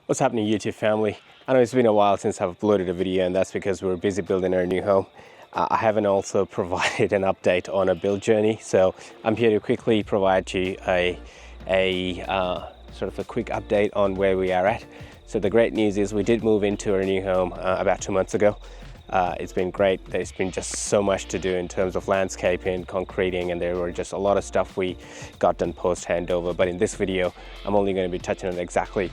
What's happening, YouTube family? I know it's been a while since I've uploaded a video, and that's because we're busy building our new home. I haven't also provided an update on a build journey, so I'm here to quickly provide you a sort of a quick update on where we are at. So the great news is we did move into our new home about 2 months ago. It's been great. There's been just so much to do in terms of landscaping, concreting, and there were just a lot of stuff we got done post handover. But in this video, I'm only going to be touching on exactly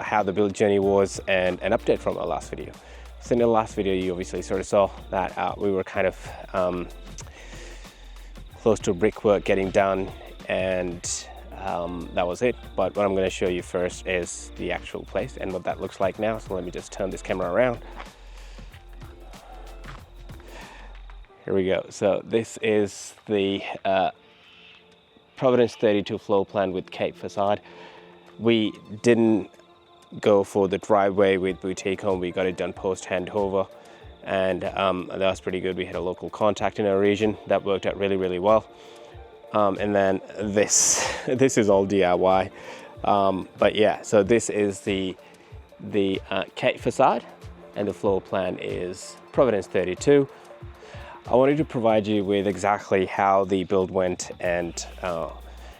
how the build journey was and an update from our last video. So in the last video, you obviously sort of saw that we were kind of close to brickwork getting done, and that was it. But what I'm going to show you first is the actual place and what that looks like now. So let me just turn this camera around. Here we go. So this is the Providence 32 floor plan with Cape Facade. We didn't go for the driveway with boutique home. We got it done post handover, and that was pretty good. We had a local contact in our region that worked out really, really well. And then this is all DIY. But yeah, so this is the Cape Facade, and the floor plan is Providence 32. I wanted to provide you with exactly how the build went and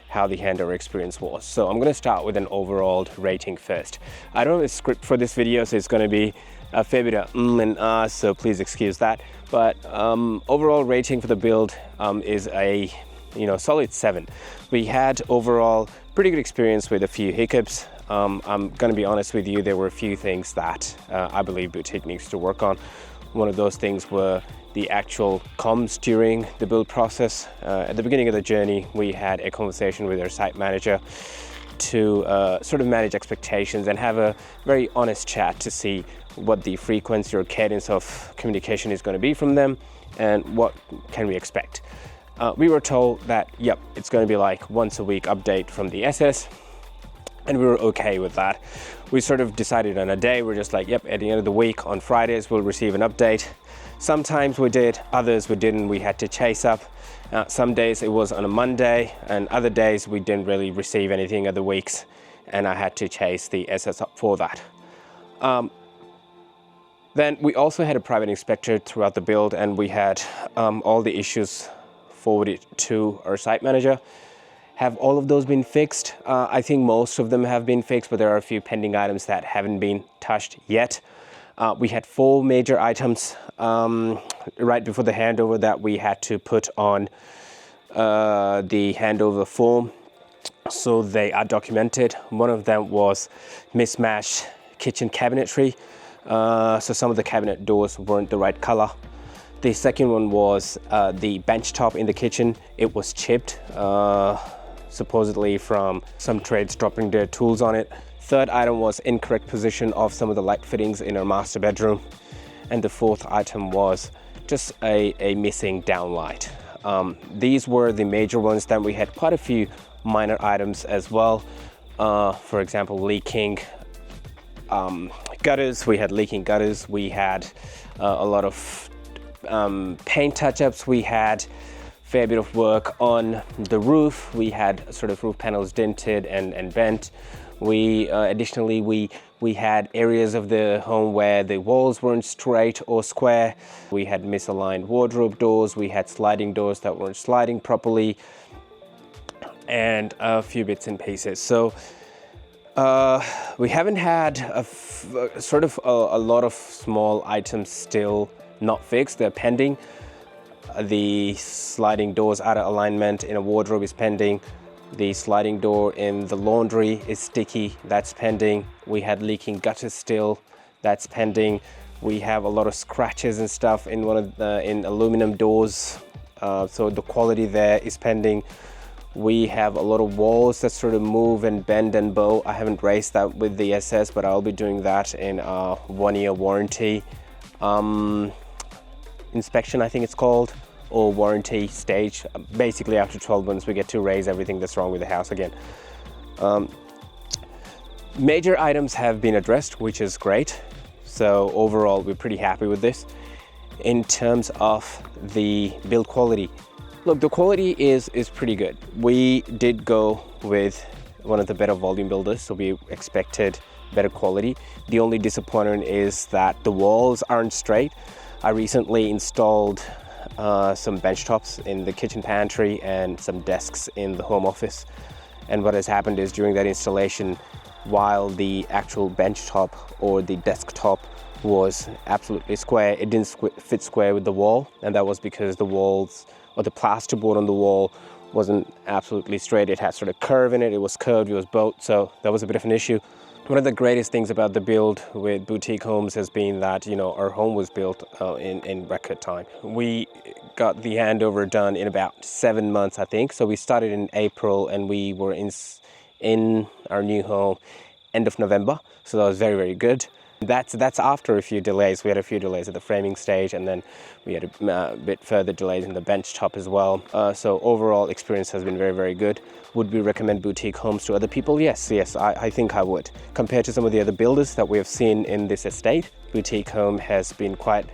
how the handover experience was. So I'm going to start with an overall rating first. I don't have a script for this video, so it's going to be a fair bit of and ah, so please excuse that. But overall rating for the build is a solid 7. We had overall pretty good experience with a few hiccups. I'm going to be honest with you, there were a few things that I believe boutique needs to work on. One of those things were the actual comms during the build process. At the beginning of the journey, we had a conversation with our site manager to sort of manage expectations and have a very honest chat to see what the frequency or cadence of communication is going to be from them and what can we expect. We were told that, yep, it's going to be like once a week update from the SS, and we were okay with that. We sort of decided on a day, we're just like, yep, at the end of the week on Fridays, we'll receive an update. Sometimes we did, others we didn't. We had to chase up. Some days it was on a Monday, and other days we didn't really receive anything other weeks, and I had to chase the SS up for that. Then we also had a private inspector throughout the build, and we had all the issues forwarded to our site manager. Have all of those been fixed? I think most of them have been fixed, but there are a few pending items that haven't been touched yet. We had 4 major items right before the handover that we had to put on the handover form, so they are documented. One of them was mismatched kitchen cabinetry, so some of the cabinet doors weren't the right color. The second one was the bench top in the kitchen. It was chipped, supposedly from some trades dropping their tools on it. Third item was incorrect position of some of the light fittings in our master bedroom. And the fourth item was just a missing downlight. These were the major ones. Then we had quite a few minor items as well. For example, leaking gutters. We had leaking gutters. We had a lot of paint touch-ups. We had fair bit of work on the roof. We had sort of roof panels dented and bent. We additionally we had areas of the home where the walls weren't straight or square. We had misaligned wardrobe doors. We had sliding doors that weren't sliding properly, and a few bits and pieces. So we haven't had a lot of small items still not fixed. They're pending. The sliding doors out of alignment in a wardrobe is pending. The sliding door in the laundry is sticky, that's pending. We had leaking gutters still, that's pending. We have a lot of scratches and stuff in one of the aluminum doors, so the quality there is pending. We have a lot of walls that sort of move and bend and bow. I haven't raised that with the SS, but I'll be doing that in a 1-year warranty inspection, I think it's called, or warranty stage. Basically after 12 months we get to raise everything that's wrong with the house again. Major items have been addressed, which is great. So overall we're pretty happy with this. In terms of the build quality, look, the quality is pretty good. We did go with one of the better volume builders, so we expected better quality. The only disappointment is that the walls aren't straight. I recently installed some bench tops in the kitchen pantry and some desks in the home office. And what has happened is during that installation, while the actual bench top or the desktop was absolutely square, it didn't fit square with the wall. And that was because the walls or the plasterboard on the wall wasn't absolutely straight. It had sort of curve in it. It was curved, it was bowed. So that was a bit of an issue. One of the greatest things about the build with boutique homes has been that, you know, our home was built in record time. We got the handover done in about 7 months, I think. So we started in April and we were in our new home end of November. So that was very, very good. That's after a few delays. We had a few delays at the framing stage, and then we had a bit further delays in the bench top as well. So overall experience has been very, very good. Would we recommend boutique homes to other people? Yes, I think I would. Compared to some of the other builders that we have seen in this estate, boutique home has been quite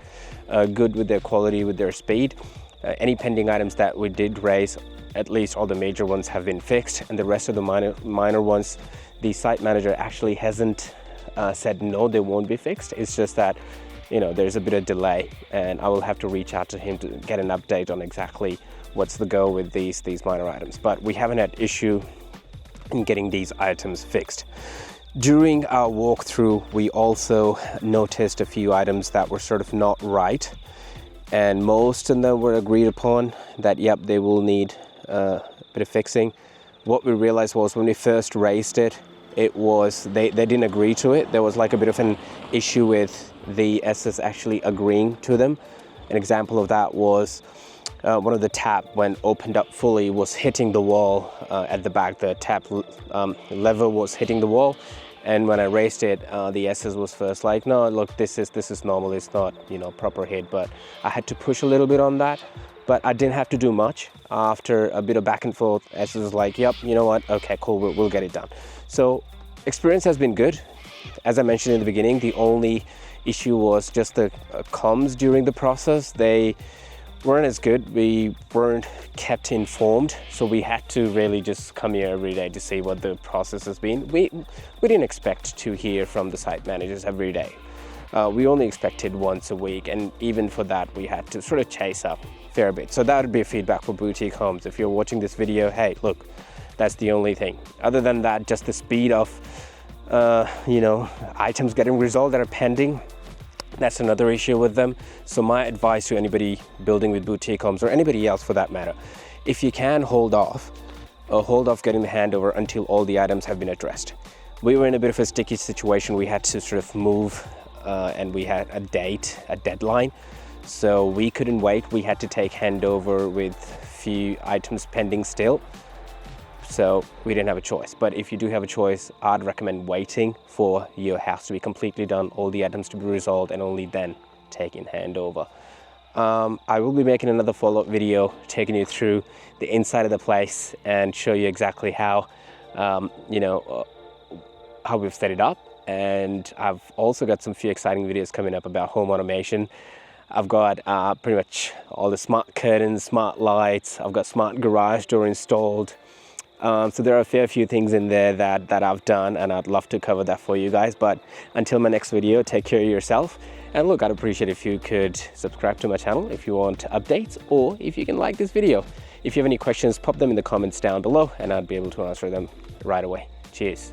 good with their quality, with their speed. Any pending items that we did raise, at least all the major ones have been fixed, and the rest of the minor ones, the site manager actually hasn't said no, they won't be fixed. It's just that, you know, there's a bit of delay, and I will have to reach out to him to get an update on exactly what's the go with these minor items. But we haven't had issue in getting these items fixed. During our walkthrough, we also noticed a few items that were sort of not right, and most of them were agreed upon that, yep, they will need a bit of fixing. What we realized was when we first raised it, they didn't agree to it. There was like a bit of an issue with the SS actually agreeing to them. An example of that was one of the tap, when opened up fully, was hitting the wall at the back. The tap lever was hitting the wall, and when I raised it, the SS was first like, no, look, this is normal, it's not, you know, proper hit. But I had to push a little bit on that, but I didn't have to do much. After a bit of back and forth, SS was like, yep, you know what, okay, cool, we'll get it done. So experience has been good. As I mentioned in the beginning, the only issue was just the comms during the process. They weren't as good. We weren't kept informed, so we had to really just come here every day to see what the process has been. We didn't expect to hear from the site managers every day. We only expected once a week, and even for that we had to sort of chase up a fair bit. So that would be a feedback for boutique homes. If you're watching this video, hey, look, that's the only thing. Other than that, just the speed of you know, items getting resolved that are pending, that's another issue with them. So my advice to anybody building with boutique homes, or anybody else for that matter, if you can, hold off getting the handover until all the items have been addressed. We were in a bit of a sticky situation. We had to sort of move and we had a deadline, so we couldn't wait. We had to take handover with few items pending still. So we didn't have a choice. But if you do have a choice, I'd recommend waiting for your house to be completely done, all the items to be resolved, and only then taking handover. I will be making another follow-up video taking you through the inside of the place and show you exactly how, you know, how we've set it up. And I've also got some few exciting videos coming up about home automation. I've got pretty much all the smart curtains, smart lights. I've got smart garage door installed. So there are a fair few things in there that I've done, and I'd love to cover that for you guys. But until my next video, take care of yourself. And look, I'd appreciate if you could subscribe to my channel if you want updates, or if you can like this video. If you have any questions, pop them in the comments down below and I'd be able to answer them right away. Cheers.